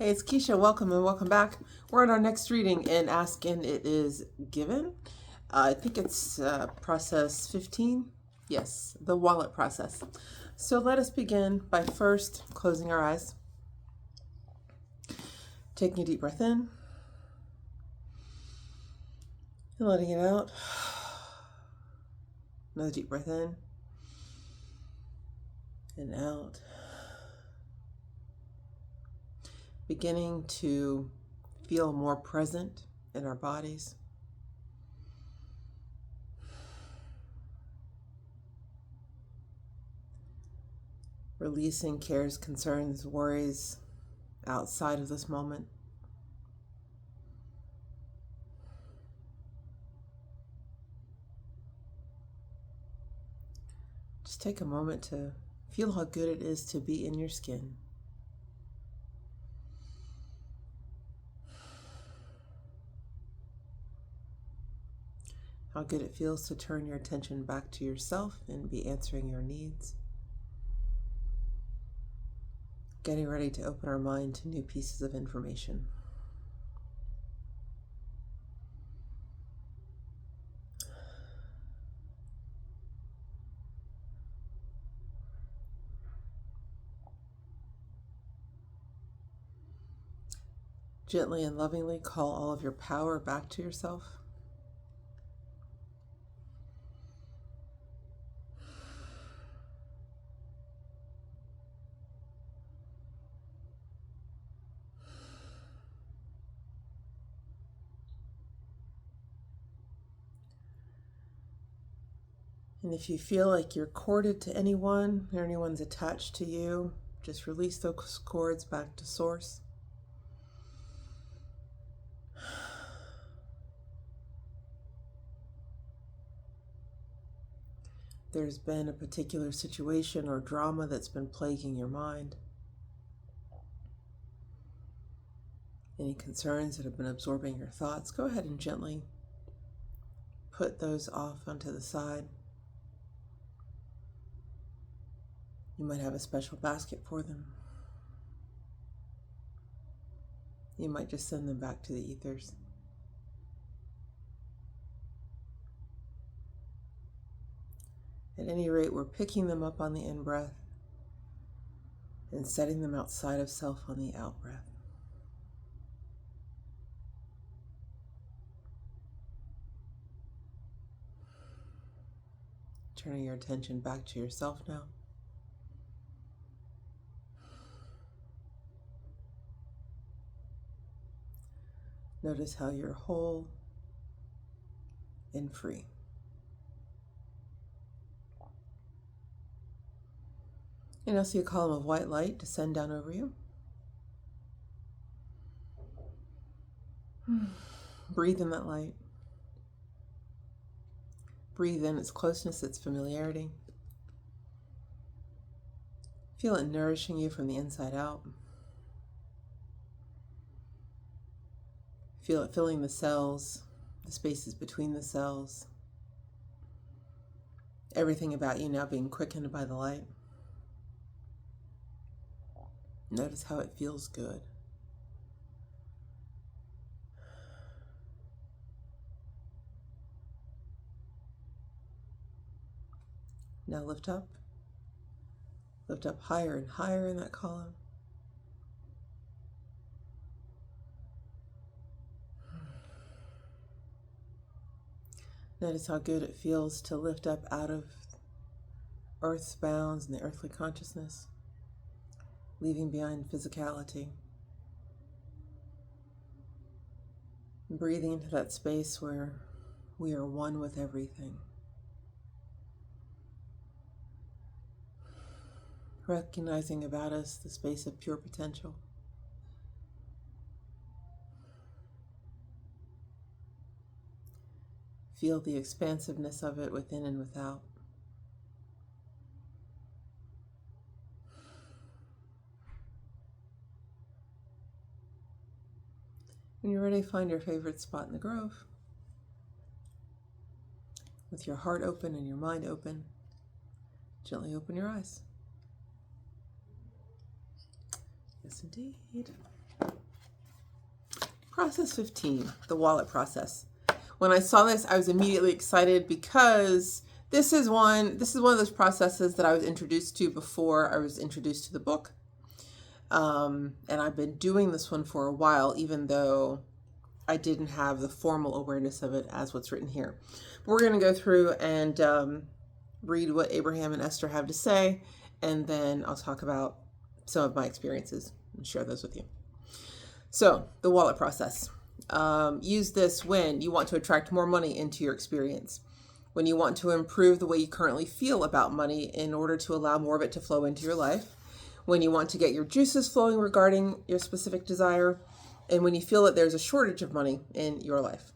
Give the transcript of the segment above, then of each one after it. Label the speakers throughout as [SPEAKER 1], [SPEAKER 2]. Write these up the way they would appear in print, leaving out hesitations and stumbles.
[SPEAKER 1] Hey, it's Keisha. Welcome and welcome back. We're on our next reading in Ask and It Is Given. I think it's process 15. Yes, the wallet process. So let us begin by first closing our eyes, taking a deep breath in and letting it out. Another deep breath in and out. Beginning to feel more present in our bodies. Releasing cares, concerns, worries outside of this moment. Just take a moment to feel how good it is to be in your skin. How good it feels to turn your attention back to yourself and be answering your needs. Getting ready to open our mind to new pieces of information. Gently and lovingly call all of your power back to yourself. And if you feel like you're corded to anyone or anyone's attached to you, just release those cords back to source. There's been a particular situation or drama that's been plaguing your mind. Any concerns that have been absorbing your thoughts, go ahead and gently put those off onto the side. You might have a special basket for them. You might just send them back to the ethers. At any rate, we're picking them up on the in-breath and setting them outside of self on the out-breath. Turning your attention back to yourself now. Notice how you're whole and free. And you'll see a column of white light descend down over you. Breathe in that light. Breathe in its closeness, its familiarity. Feel it nourishing you from the inside out. Feel it filling the cells, the spaces between the cells. Everything about you now being quickened by the light. Notice how it feels good. Now lift up higher and higher in that column. Notice how good it feels to lift up out of Earth's bounds and the earthly consciousness, leaving behind physicality. And breathing into that space where we are one with everything. Recognizing about us the space of pure potential. Feel the expansiveness of it within and without. When you're ready, find your favorite spot in the grove. With your heart open and your mind open, gently open your eyes. Yes, indeed. Process 15, the wallet process. When I saw this, I was immediately excited because this is one of those processes that I was introduced to before I was introduced to the book. And I've been doing this one for a while, even though I didn't have the formal awareness of it as what's written here. But we're going to go through and read what Abraham and Esther have to say, and then I'll talk about some of my experiences and share those with you. So, the wallet process. Use this when you want to attract more money into your experience, when you want to improve the way you currently feel about money in order to allow more of it to flow into your life, when you want to get your juices flowing regarding your specific desire, and when you feel that there's a shortage of money in your life.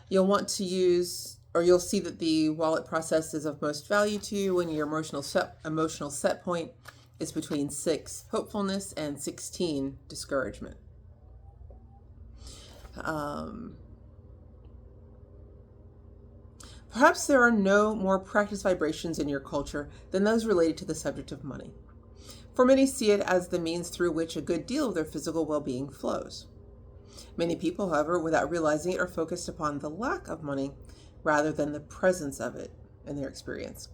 [SPEAKER 1] You'll want to use, or you'll see that the wallet process is of most value to you when your emotional set point is between 6 hopefulness and 16 discouragement. Perhaps there are no more practiced vibrations in your culture than those related to the subject of money. For many see it as the means through which a good deal of their physical well-being flows. Many people, however, without realizing it, are focused upon the lack of money rather than the presence of it in their experience.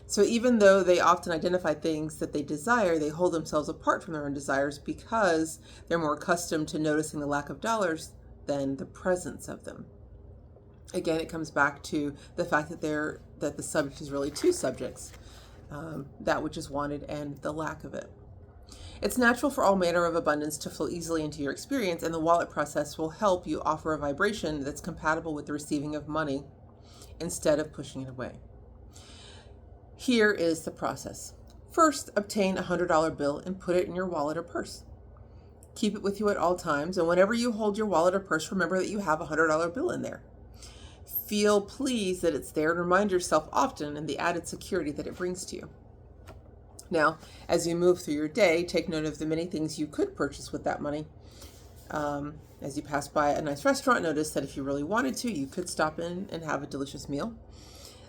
[SPEAKER 1] So even though they often identify things that they desire, they hold themselves apart from their own desires because they're more accustomed to noticing the lack of dollars than the presence of them. Again, it comes back to the fact that the subject is really two subjects, that which is wanted and the lack of it. It's natural for all manner of abundance to flow easily into your experience, and the wallet process will help you offer a vibration that's compatible with the receiving of money instead of pushing it away. Here is the process. First, obtain a $100 bill and put it in your wallet or purse. Keep it with you at all times, and whenever you hold your wallet or purse, remember that you have a $100 bill in there. Feel pleased that it's there and remind yourself often and the added security that it brings to you. Now, as you move through your day, take note of the many things you could purchase with that money. As you pass by a nice restaurant, notice that if you really wanted to, you could stop in and have a delicious meal.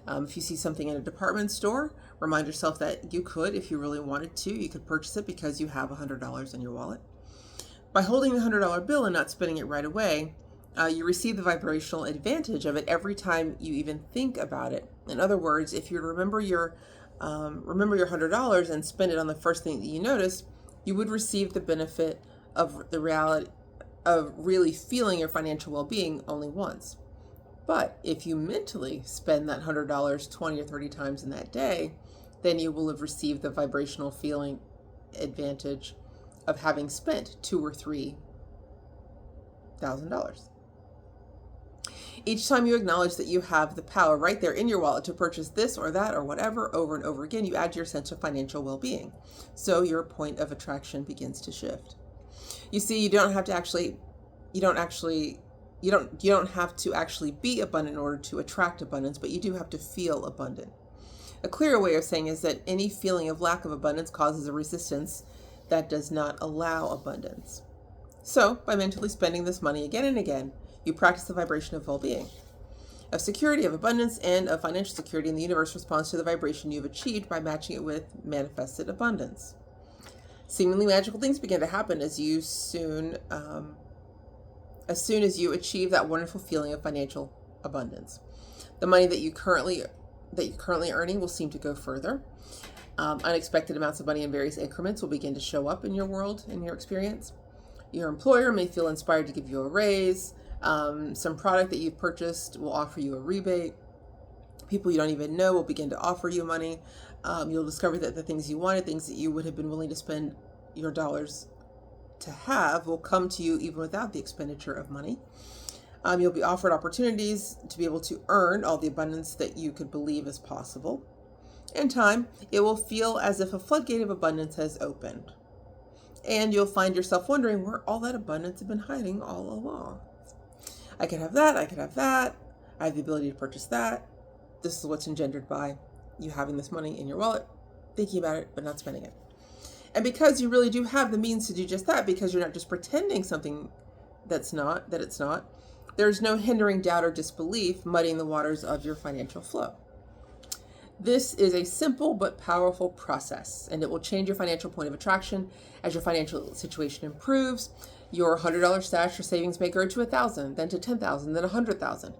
[SPEAKER 1] If you see something in a department store, remind yourself that you could, if you really wanted to, you could purchase it because you have $100 in your wallet. By holding the $100 bill and not spending it right away, you receive the vibrational advantage of it every time you even think about it. In other words, if you remember your $100 and spend it on the first thing that you notice, you would receive the benefit of the reality of really feeling your financial well-being only once. But if you mentally spend that $100 20 or 30 times in that day, then you will have received the vibrational feeling advantage of having spent $2,000 or $3,000. Each time you acknowledge that you have the power right there in your wallet to purchase this or that or whatever over and over again, you add your sense of financial well-being. So your point of attraction begins to shift. You see, you don't have to actually be abundant in order to attract abundance, but you do have to feel abundant. A clearer way of saying is that any feeling of lack of abundance causes a resistance that does not allow abundance. So, by mentally spending this money again and again, you practice the vibration of well-being, of security, of abundance, and of financial security, and the universe responds to the vibration you've achieved by matching it with manifested abundance. Seemingly magical things begin to happen as soon as you achieve that wonderful feeling of financial abundance. The money that you're currently earning will seem to go further. Unexpected amounts of money in various increments will begin to show up in your world, in your experience. Your employer may feel inspired to give you a raise. Some product that you've purchased will offer you a rebate. People you don't even know will begin to offer you money. You'll discover that the things you wanted, things that you would have been willing to spend your dollars to have, will come to you even without the expenditure of money. You'll be offered opportunities to be able to earn all the abundance that you could believe is possible. In time, it will feel as if a floodgate of abundance has opened. And you'll find yourself wondering where all that abundance had been hiding all along. I could have that, I could have that, I have the ability to purchase that. This is what's engendered by you having this money in your wallet, thinking about it, but not spending it. And because you really do have the means to do just that, because you're not just pretending something that it's not, there's no hindering doubt or disbelief muddying the waters of your financial flow. This is a simple but powerful process, and it will change your financial point of attraction as your financial situation improves. Your $100 stash or savings may grow to $1,000, then to $10,000, then $100,000.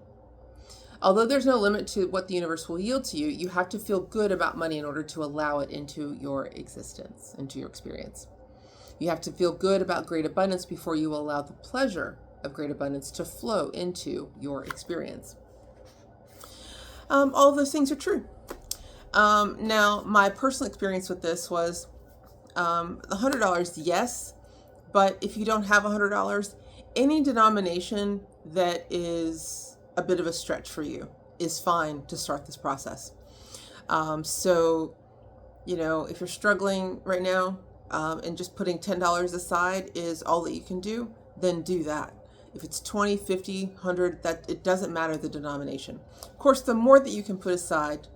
[SPEAKER 1] Although there's no limit to what the universe will yield to you, you have to feel good about money in order to allow it into your existence, into your experience. You have to feel good about great abundance before you allow the pleasure of great abundance to flow into your experience. All of those things are true. Now, my personal experience with this was $100, yes, but if you don't have $100, any denomination that is a bit of a stretch for you is fine to start this process. So, if you're struggling right now and just putting $10 aside is all that you can do, then do that. If it's 20, 50, 100, that it doesn't matter the denomination. Of course, the more that you can put aside,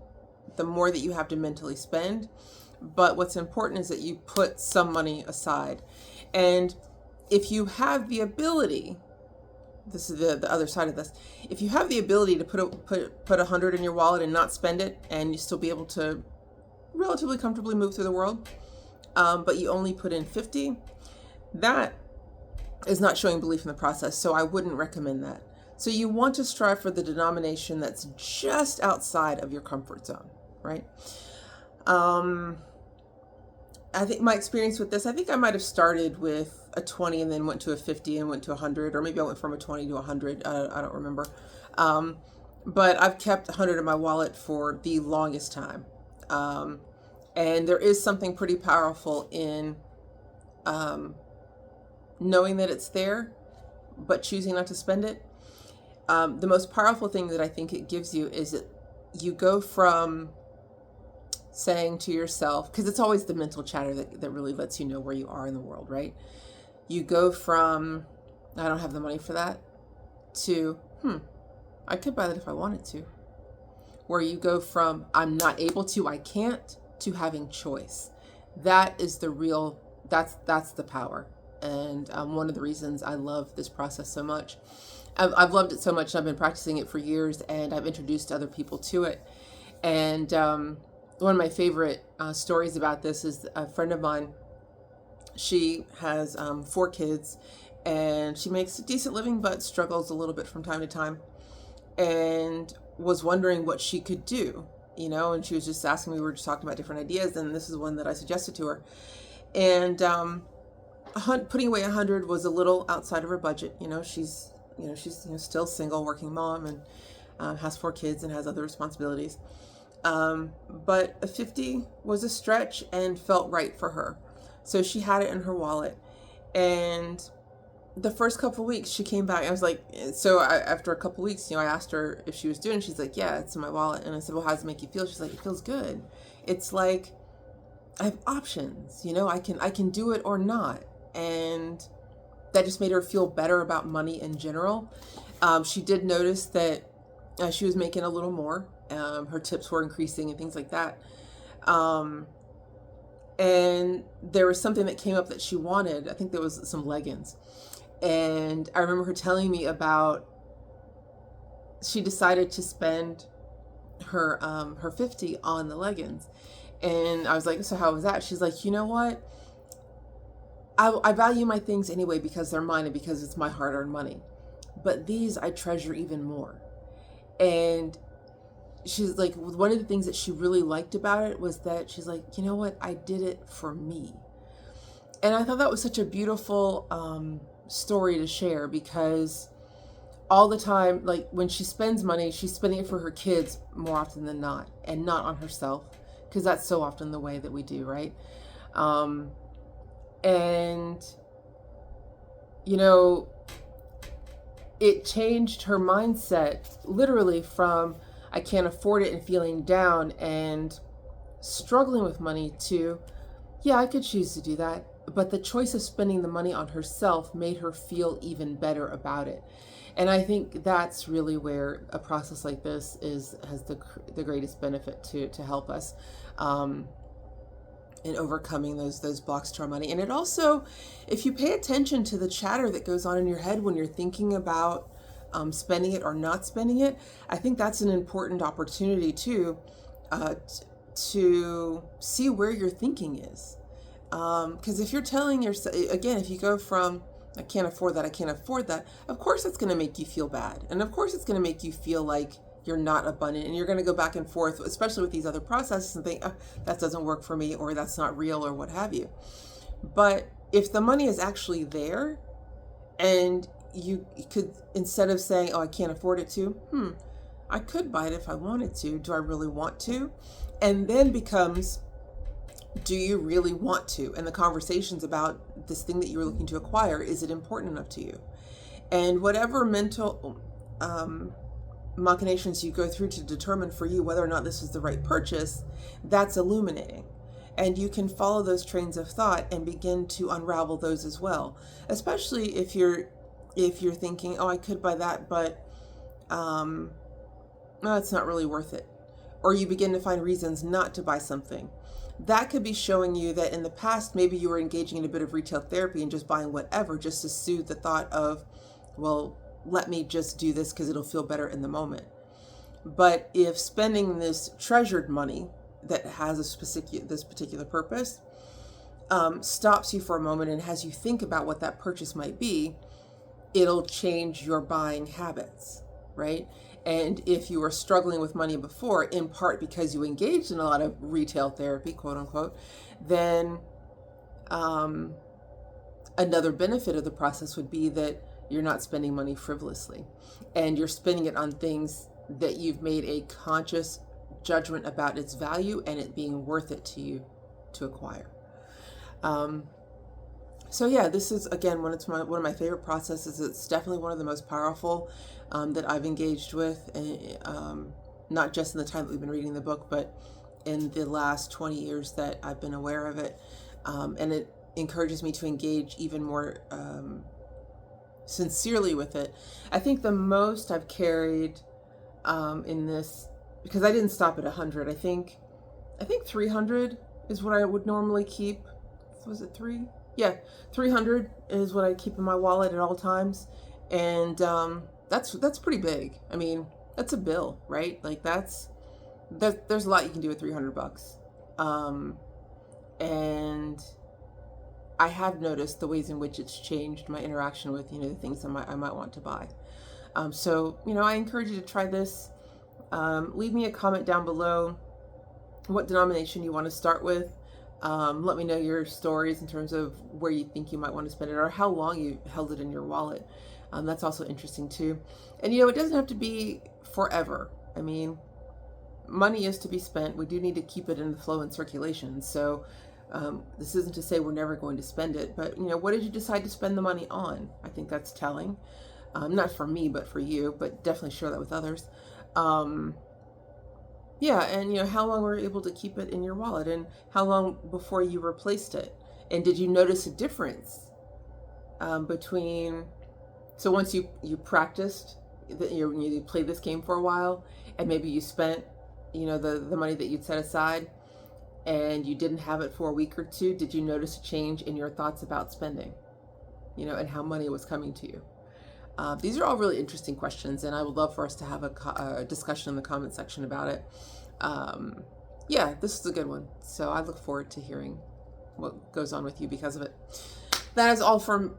[SPEAKER 1] the more that you have to mentally spend. But what's important is that you put some money aside. And if you have the ability, this is the other side of this. If you have the ability to put 100 in your wallet and not spend it, and you still be able to relatively comfortably move through the world, but you only put in 50, that is not showing belief in the process. So I wouldn't recommend that. So you want to strive for the denomination that's just outside of your comfort zone, right? I think my experience with this, I think I might have started with a 20 and then went to a 50 and went to 100, or maybe I went from a 20 to 100. I don't remember. But I've kept 100 in my wallet for the longest time. And there is something pretty powerful in knowing that it's there, but choosing not to spend it. The most powerful thing that I think it gives you is that you go from saying to yourself, because it's always the mental chatter that really lets you know where you are in the world, right? You go from, I don't have the money for that, to, I could buy that if I wanted to. Where you go from, I'm not able to, I can't, to having choice. That is the real, that's the power. And one of the reasons I love this process so much. I've loved it so much. I've been practicing it for years, and I've introduced other people to it. And one of my favorite stories about this is a friend of mine. She has 4 kids, and she makes a decent living, but struggles a little bit from time to time, and was wondering what she could do, and she was just asking me, we were just talking about different ideas, and this is one that I suggested to her. And putting away 100 was a little outside of her budget. She's still single, working mom, and has 4 kids and has other responsibilities. But a 50 was a stretch and felt right for her. So she had it in her wallet. And the first couple of weeks she came back. I was like, after a couple of weeks, I asked her if she was doing it. She's like, yeah, it's in my wallet. And I said, well, how does it make you feel? She's like, it feels good. It's like I have options, I can do it or not. And that just made her feel better about money in general. She did notice that she was making a little more. Her tips were increasing and things like that. And there was something that came up that she wanted. I think there was some leggings. And I remember her telling me about, she decided to spend her 50 on the leggings. And I was like, so how was that? She's like, you know what? I value my things anyway because they're mine and because it's my hard-earned money. But these I treasure even more. And she's like, one of the things that she really liked about it was that she's like, you know what? I did it for me. And I thought that was such a beautiful story to share, because all the time, like when she spends money, she's spending it for her kids more often than not, and not on herself, because that's so often the way that we do, right? And, it changed her mindset literally from I can't afford it and feeling down and struggling with money to, yeah, I could choose to do that. But the choice of spending the money on herself made her feel even better about it. And I think that's really where a process like this has the greatest benefit to help us in overcoming those blocks to our money. And it also, if you pay attention to the chatter that goes on in your head when you're thinking about spending it or not spending it, I think that's an important opportunity too to see where your thinking is. Because if you're telling yourself, again, if you go from, I can't afford that, I can't afford that, of course it's going to make you feel bad. And of course it's going to make you feel like you're not abundant. And you're going to go back and forth, especially with these other processes, and think, oh, that doesn't work for me, or that's not real, or what have you. But if the money is actually there, and you could, instead of saying, oh, I can't afford it to, I could buy it if I wanted to. Do I really want to? And then becomes, do you really want to? And the conversations about this thing that you're looking to acquire, is it important enough to you? And whatever mental machinations you go through to determine for you whether or not this is the right purchase, that's illuminating. And you can follow those trains of thought and begin to unravel those as well. Especially if you're thinking, oh, I could buy that, but no, it's not really worth it. Or you begin to find reasons not to buy something. That could be showing you that in the past, maybe you were engaging in a bit of retail therapy and just buying whatever just to soothe the thought of, well, let me just do this because it'll feel better in the moment. But if spending this treasured money that has this particular purpose stops you for a moment and has you think about what that purchase might be, it'll change your buying habits, right? And if you were struggling with money before, in part because you engaged in a lot of retail therapy, quote unquote, then another benefit of the process would be that you're not spending money frivolously, and you're spending it on things that you've made a conscious judgment about its value and it being worth it to you to acquire. So yeah, this is, again, one of my favorite processes. It's definitely one of the most powerful that I've engaged with, not just in the time that we've been reading the book, but in the last 20 years that I've been aware of it. And it encourages me to engage even more sincerely with it. I think the most I've carried in this, because I didn't stop at 100, I think 300 is what I would normally keep. Was it 3? Yeah, 300 is what I keep in my wallet at all times. And that's pretty big. I mean, that's a bill, right? Like there's a lot you can do with $300. And I have noticed the ways in which it's changed my interaction with, the things I might want to buy. So, I encourage you to try this. Leave me a comment down below what denomination you want to start with. Let me know your stories in terms of where you think you might want to spend it, or how long you held it in your wallet. That's also interesting too. And it doesn't have to be forever. I mean, money is to be spent. We do need to keep it in the flow and circulation. So this isn't to say we're never going to spend it, but what did you decide to spend the money on? I think that's telling. Not for me, but for you, but definitely share that with others. Yeah, and how long were you able to keep it in your wallet, and how long before you replaced it? And did you notice a difference between, so once you practiced, that you played this game for a while, and maybe you spent the money that you'd set aside, and you didn't have it for a week or two, did you notice a change in your thoughts about spending, and how money was coming to you? These are all really interesting questions, and I would love for us to have a discussion in the comment section about it. Yeah, this is a good one. So I look forward to hearing what goes on with you because of it. That is all from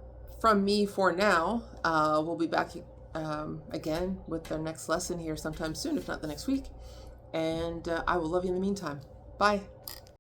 [SPEAKER 1] me for now. We'll be back again with our next lesson here sometime soon, if not the next week. And I will love you in the meantime. Bye.